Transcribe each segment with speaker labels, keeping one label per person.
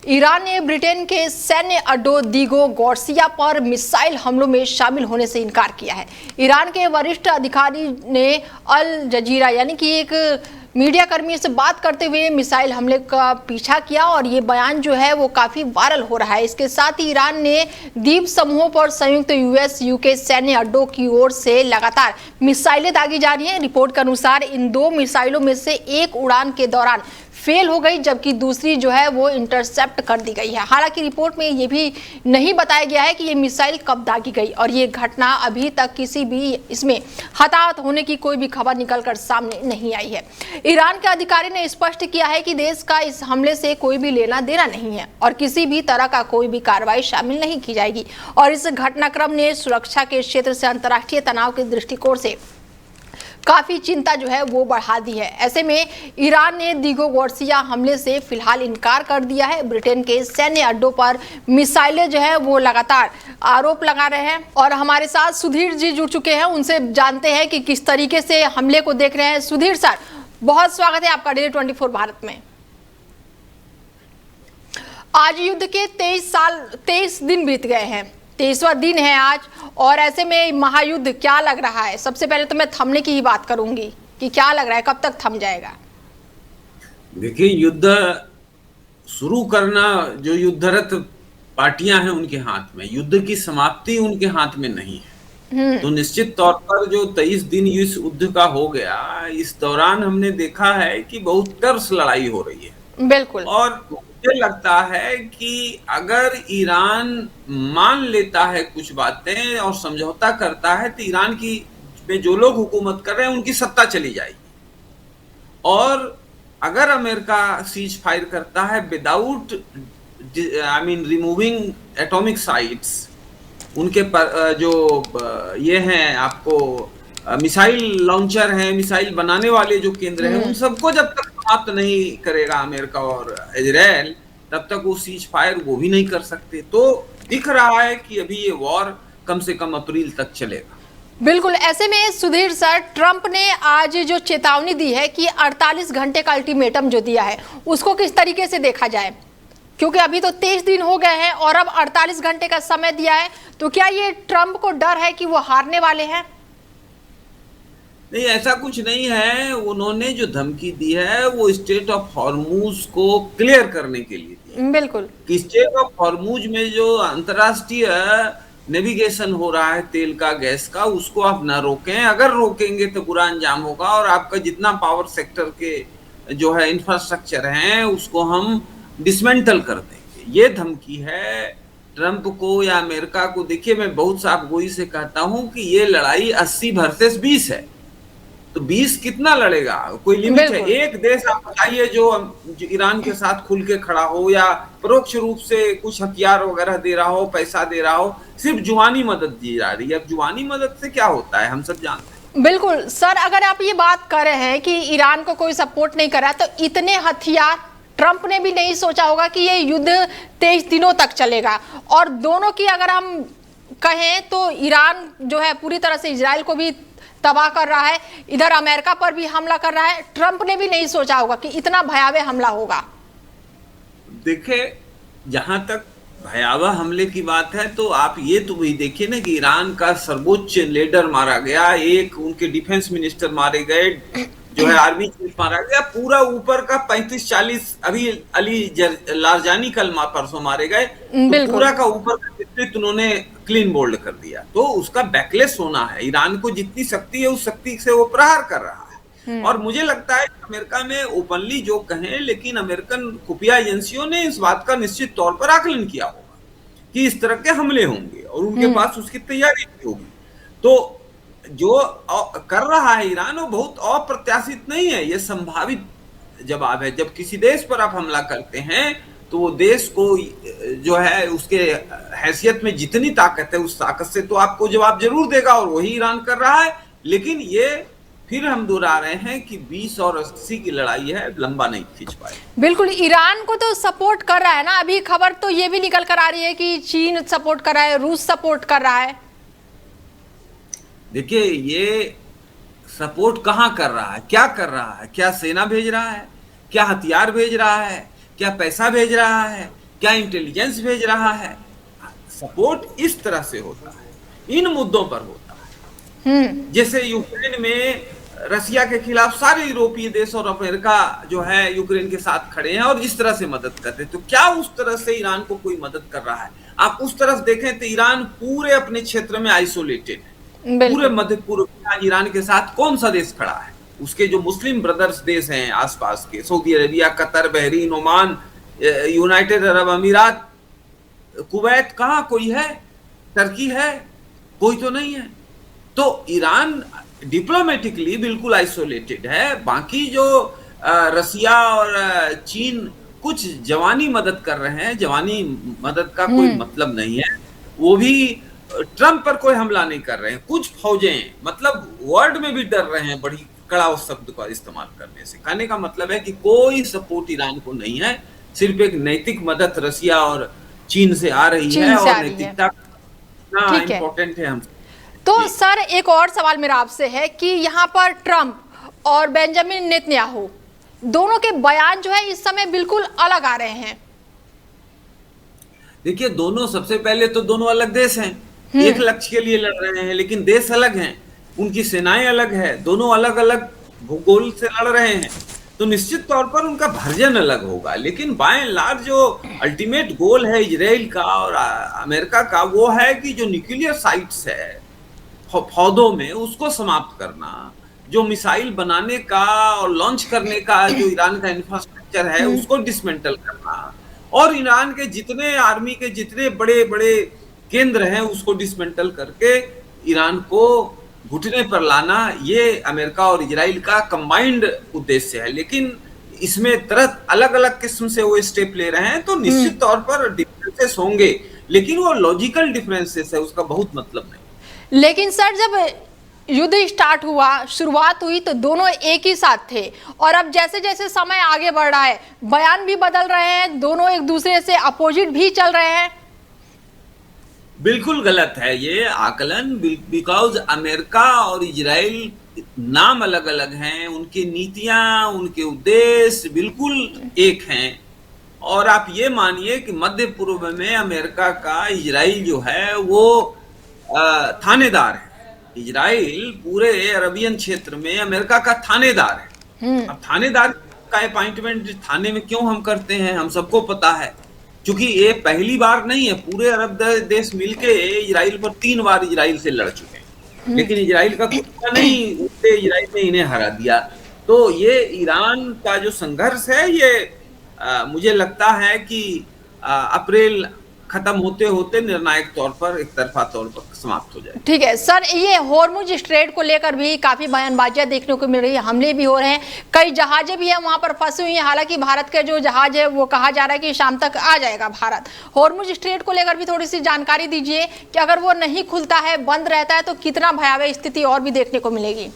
Speaker 1: Iran ने Britain के सैन्य अड्डों दीगो गॉर्सिया पर मिसाइल हमलों में शामिल होने से इनकार किया है। ईरान के वरिष्ठ अधिकारी ने अल जजीरा यानी कि एक मीडिया कर्मी से बात करते हुए मिसाइल हमले का पीछा किया और ये बयान जो है वो काफी वायरल हो रहा है। इसके साथ ही ईरान ने द्वीप समूहों पर संयुक्त यूएस यूके सैन्य अड्डों की ओर से लगातार मिसाइलें दागी जा रही हैं। रिपोर्ट के अनुसार इन दो मिसाइलों में से एक उड़ान के दौरान फेल हो गई, जबकि दूसरी जो है वो इंटरसेप्ट कर दी गई है। हालांकि रिपोर्ट में ये भी नहीं बताया गया है कि ये मिसाइल कब दागी गई और ये घटना अभी तक किसी भी इसमें हताहत होने की कोई भी खबर निकलकर सामने नहीं आई है। ईरान के अधिकारी ने स्पष्ट किया है कि देश का इस हमले से कोई भी लेना देना नहीं है और किसी भी तरह का कोई भी कार्रवाई शामिल नहीं की जाएगी और इस घटनाक्रम ने सुरक्षा के क्षेत्र से अंतर्राष्ट्रीय तनाव के दृष्टिकोण से काफी चिंता जो है वो बढ़ा दी है। ऐसे में ईरान ने दीगो गॉर्सिया हमले से फिलहाल इनकार कर दिया है। ब्रिटेन के सैन्य अड्डों पर मिसाइलें जो है वो लगातार आरोप लगा रहे हैं और हमारे साथ सुधीर जी जुड़ चुके हैं, उनसे जानते हैं कि किस तरीके से हमले को देख रहे हैं। सुधीर सर, बहुत स्वागत है आपका डेली 24 भारत में। आज युद्ध के 23 दिन बीत गए हैं, 23वां दिन है आज, और ऐसे में महायुद्ध क्या लग रहा है? सबसे पहले तो मैं थमने की ही बात करूंगी कि क्या लग रहा है, कब तक थम जाएगा?
Speaker 2: देखिए, युद्ध शुरू करना जो युद्धरत पार्टियां हैं उनके हाथ में, युद्ध की समाप्ति उनके हाथ में नहीं है। तो निश्चित तौर पर जो 23 दिन इस युद्ध का हो गया, इस दौरान हमने देखा है कि बहुत तरस लड़ाई हो रही है।
Speaker 1: बिल्कुल।
Speaker 2: और मुझे लगता है कि अगर ईरान मान लेता है कुछ बातें और समझौता करता है तो ईरान की में जो लोग हुकूमत कर रहे हैं उनकी सत्ता चली जाएगी। और अगर अमेरिका सीज फायर करता है विदाउट रिमूविंग एटॉमिक साइट्स, उनके पर जो ये हैं आपको मिसाइल लॉन्चर हैं, मिसाइल बनाने वाले जो केंद्र हैं, उन सबको जब तक समाप्त नहीं करेगा अमेरिका और इजराइल, तब तक वो सीज फायर वो भी नहीं कर सकते। तो दिख रहा है कि अभी ये वॉर कम से कम अप्रैल तक चलेगा।
Speaker 1: बिल्कुल। ऐसे में सुधीर सर, ट्रंप ने आज जो चेतावनी दी है कि 48 घंटे का अल्टीमेटम जो दिया है उसको किस तरीके से देखा जाए, क्योंकि अभी तो 23 दिन हो गए हैं और अब 48 घंटे का समय दिया है, तो क्या ये ट्रंप को डर है कि वो हारने वाले हैं?
Speaker 2: नहीं, ऐसा कुछ नहीं है। उन्होंने जो धमकी दी है वो स्टेट ऑफ हॉर्मूज को क्लियर करने के लिए दी।
Speaker 1: बिल्कुल।
Speaker 2: कि स्टेट ऑफ हॉर्मूज में जो अंतर्राष्ट्रीय नेविगेशन हो रहा है तेल का, गैस का, उसको आप ना रोकें। अगर रोकेंगे तो बुरा अंजाम होगा और आपका जितना पावर सेक्टर के जो है इंफ्रास्ट्रक्चर है उसको हम डिसमेंटल कर देंगे। ये धमकी है ट्रंप को या अमेरिका को। देखिए, मैं बहुत साफ गोई से कहता हूं कि ये लड़ाई 80 वर्सेस 20 है, तो 20 कितना लड़ेगा? कोई लिमिट है? एक देश आप बताइए जो ईरान के साथ खुल के खड़ा हो या परोक्ष रूप से कुछ हथियार वगैरह दे रहा हो, पैसा दे रहा हो, सिर्फ जुबानी मदद दी जा रही है। अब जुबानी मदद से क्या होता है हम सब जानते हैं।
Speaker 1: बिल्कुल सर, अगर आप ये बात कर रहे हैं कि ईरान को कोई सपोर्ट नहीं कर रहा, तो इतने हथियार ट्रंप ने भी नहीं सोचा होगा कि ये युद्ध 23 दिनों तक चलेगा। और दोनों की अगर हम कहें तो ईरान जो है पूरी तरह से इजराइल को भी तबाह कर रहा है, इधर अमेरिका पर भी हमला कर रहा है। ट्रंप ने भी नहीं सोचा होगा कि इतना भयावह हमला होगा।
Speaker 2: देखिए, जहां तक भयावह हमले की बात है तो आप ये तो भी देखिए ना कि ईरान का सर्वोच्च लीडर मारा गया, एक उनके डिफेंस मिनिस्टर मारे गए, जो है आर्मी चीफ मारा गया, पूरा ऊपर का 35-40 अभी अली लारजानी कल परसों मारे गए, तो पूरा का ऊपर का नेतृत्व उन्होंने क्लीन बोल्ड कर दिया। तो उसका बैकलेस होना है। ईरान को जितनी शक्ति है उस शक्ति से वो प्रहार कर रहा है। और मुझे लगता है कि अमेरिका में ओपनली जो कहें, लेकिन अमेरिकन खुफिया एजेंसियों ने इस बात का निश्चित तौर पर आकलन किया होगा कि इस तरह के हमले होंगे और उनके पास उसकी तैयारी भी होगी। तो जो कर रहा है ईरान वो बहुत अप्रत्याशित नहीं है, ये संभावित जवाब है। जब किसी देश पर आप हमला करते हैं तो वो देश को जो है उसके हैसियत में जितनी ताकत है उस ताकत से तो आपको जवाब जरूर देगा, और वही ईरान कर रहा है। लेकिन ये फिर हम दोहरा रहे हैं कि 20 और 80 की लड़ाई है, लंबा नहीं खींच पाए।
Speaker 1: बिल्कुल, ईरान को तो सपोर्ट कर रहा है ना। अभी खबर तो ये भी निकल कर आ रही है कि चीन सपोर्ट कर रहा है, रूस सपोर्ट कर रहा है।
Speaker 2: देखिए, ये सपोर्ट कहाँ कर रहा है, क्या कर रहा है? क्या सेना भेज रहा है, क्या हथियार भेज रहा है, क्या पैसा भेज रहा है, क्या इंटेलिजेंस भेज रहा है? सपोर्ट इस तरह से होता है, इन मुद्दों पर होता है। जैसे यूक्रेन में रसिया के खिलाफ सारे यूरोपीय देश और अमेरिका जो है यूक्रेन के साथ खड़े हैं और इस तरह से मदद कर रहे हैं, तो क्या उस तरह से ईरान को कोई मदद कर रहा है? आप उस तरफ देखें तो ईरान पूरे अपने क्षेत्र में आइसोलेटेड है। पूरे मध्य पूर्व में ईरान के साथ कौन सा देश खड़ा है? उसके जो मुस्लिम ब्रदर्स देश हैं आसपास के, Saudi Arabia, Qatar, Bahrain, Oman, United Arab अमीरात, कुवैत, कहाँ कोई है? टर्की है? कोई तो नहीं है। तो ईरान डिप्लोमेटिकली बिल्कुल आइसोलेटेड है। बाकी जो रसिया और चीन कुछ जवानी मदद कर रहे हैं, जवानी मदद का कोई मतलब नहीं है। वो भी ट्रंप पर कोई हमला नहीं कर रहे हैं। कुछ फौजें मतलब वर्ड में भी डर रहे हैं बड़ी कड़ा शब्द का इस्तेमाल करने से। कहने का मतलब है कि कोई सपोर्ट ईरान को नहीं है, सिर्फ एक नैतिक मदद रसिया और चीन से आ रही है और नैतिकता इम्पोर्टेंट है हम।
Speaker 1: तो सर एक और सवाल मेरा आपसे है कि यहाँ पर ट्रंप और बेंजामिन नेतन्याहू दोनों के बयान जो है इस समय बिल्कुल अलग आ रहे हैं।
Speaker 2: देखिए, दोनों सबसे पहले तो दोनों अलग देश हैं, एक लक्ष्य के लिए लड़ रहे हैं, लेकिन देश अलग हैं, उनकी सेनाएं अलग है, दोनों अलग अलग भूगोल से लड़ रहे हैं, तो निश्चित तौर पर उनका वर्जन अलग होगा। लेकिन बाय एंड लार्ज जो अल्टीमेट गोल है इजराइल का और अमेरिका का, वो है कि जो न्यूक्लियर साइट्स है पौधों में उसको समाप्त करना, जो मिसाइल बनाने का और लॉन्च करने का जो ईरान का इंफ्रास्ट्रक्चर है उसको डिसमेंटल करना, और ईरान के जितने आर्मी के जितने बड़े बड़े केंद्र हैं उसको डिसमेंटल करके ईरान को घुटने पर लाना, ये अमेरिका और इजराइल का कंबाइंड उद्देश्य है। लेकिन इसमें तरह अलग अलग किस्म से वो स्टेप ले रहे हैं, तो निश्चित तौर पर डिफरेंसेस होंगे, लेकिन वो लॉजिकल डिफरेंसेस है, उसका बहुत मतलब नहीं।
Speaker 1: लेकिन सर जब युद्ध स्टार्ट हुआ, शुरुआत हुई, तो दोनों एक ही साथ थे, और अब जैसे जैसे समय आगे बढ़ रहा है बयान भी बदल रहे हैं, दोनों एक दूसरे से अपोजिट भी चल रहे हैं।
Speaker 2: बिल्कुल गलत है ये आकलन, बिकॉज अमेरिका और इजराइल नाम अलग अलग हैं, उनकी नीतियां, उनके उद्देश्य बिल्कुल एक हैं। और आप ये मानिए कि मध्य पूर्व में अमेरिका का इजराइल जो है वो थानेदार है। इजराइल पूरे अरबियन क्षेत्र में अमेरिका का थानेदार है। अब थानेदार का अपॉइंटमेंट थाने में क्यों हम करते हैं, हम सबको पता है, क्योंकि ये पहली बार नहीं है। पूरे अरब देश मिलके इजराइल पर 3 बार इजराइल से लड़ चुके हैं, लेकिन इजराइल का कुछ नहीं, इजराइल ने इन्हें हरा दिया। तो ये ईरान का जो संघर्ष है ये मुझे लगता है कि अप्रैल खत्म होते होते निर्णायक तौर पर, एक तरफा तौर पर समाप्त हो जाए।
Speaker 1: ठीक है सर, ये हॉर्मुज स्ट्रेट को लेकर भी काफी बयानबाजियां देखने को मिल रही है, हमले भी हो रहे हैं, कई जहाजें भी हैं वहां पर फंसी हुई हैं। हालांकि भारत का जो जहाज है वो कहा जा रहा है कि शाम तक आ जाएगा भारत। हॉर्मुज स्ट्रेट को लेकर भी थोड़ी सी जानकारी दीजिए कि अगर वो नहीं खुलता है, बंद रहता है, तो कितना भयावह स्थिति और भी देखने को मिलेगी।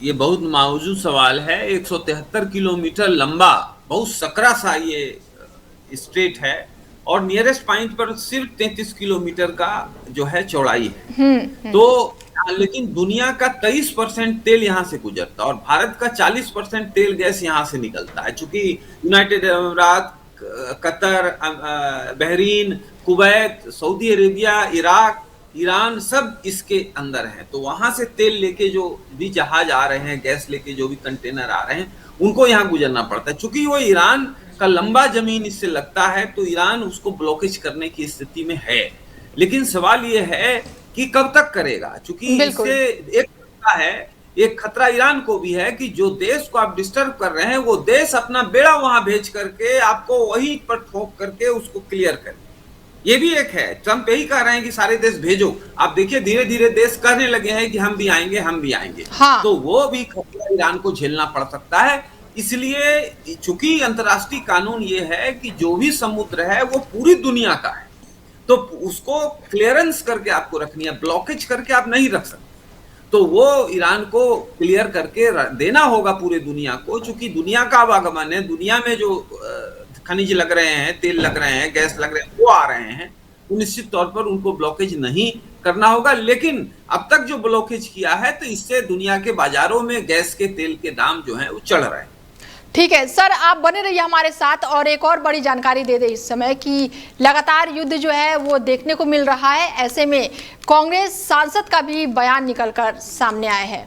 Speaker 2: ये बहुत मौजूद सवाल है। 173 किलोमीटर लंबा बहुत सकरा सा ये स्ट्रेट है, और नियरेस्ट पॉइंट पर सिर्फ 33 किलोमीटर का जो है चौड़ाई है। तो लेकिन दुनिया का 23% तेल यहाँ से गुजरता है, और भारत का 40% तेल गैस यहाँ से निकलता है। चूंकि United Arab, Qatar, Bahrain, Kuwait, Saudi Arabia, Iraq, Iran सब इसके अंदर है, तो वहां से तेल लेके जो भी जहाज आ रहे हैं, गैस लेके जो भी कंटेनर आ रहे हैं, उनको यहाँ गुजरना पड़ता है। चूंकि वो ईरान का लंबा जमीन इससे लगता है, तो ईरान उसको ब्लॉकेज करने की स्थिति में है। लेकिन सवाल ये है कि कब तक करेगा, क्योंकि इससे एक खतरा है, एक खतरा ईरान को भी है कि जो देश को आप डिस्टर्ब कर रहे हैं वो देश अपना बेड़ा वहां भेज करके आपको वहीं पर ठोक करके उसको क्लियर करे। ये भी एक है, ट्रंप यही कह रहे हैं कि सारे देश भेजो। आप देखिए धीरे धीरे देश कहने लगे हैं कि हम भी आएंगे, हम भी आएंगे। हाँ। तो वो भी खतरा ईरान को झेलना पड़ सकता है। इसलिए चूंकि अंतर्राष्ट्रीय कानून ये है कि जो भी समुद्र है वो पूरी दुनिया का है, तो उसको क्लियरेंस करके आपको रखनी है, ब्लॉकेज करके आप नहीं रख सकते। तो वो ईरान को क्लियर करके देना होगा पूरे दुनिया को, चूंकि दुनिया का आवागमन है, दुनिया में जो खनिज लग रहे हैं, तेल लग रहे हैं, गैस लग रहे हैं, वो आ रहे हैं, तो निश्चित तौर पर उनको ब्लॉकेज नहीं करना होगा। लेकिन अब तक जो ब्लॉकेज किया है, तो इससे दुनिया के बाजारों में गैस के तेल के दाम जो है वो चढ़ रहे हैं।
Speaker 1: ठीक है सर, आप बने रहिए हमारे साथ। और एक और बड़ी जानकारी दे दें इस समय कि लगातार युद्ध जो है वो देखने को मिल रहा है। ऐसे में कांग्रेस सांसद का भी बयान निकलकर सामने आया है।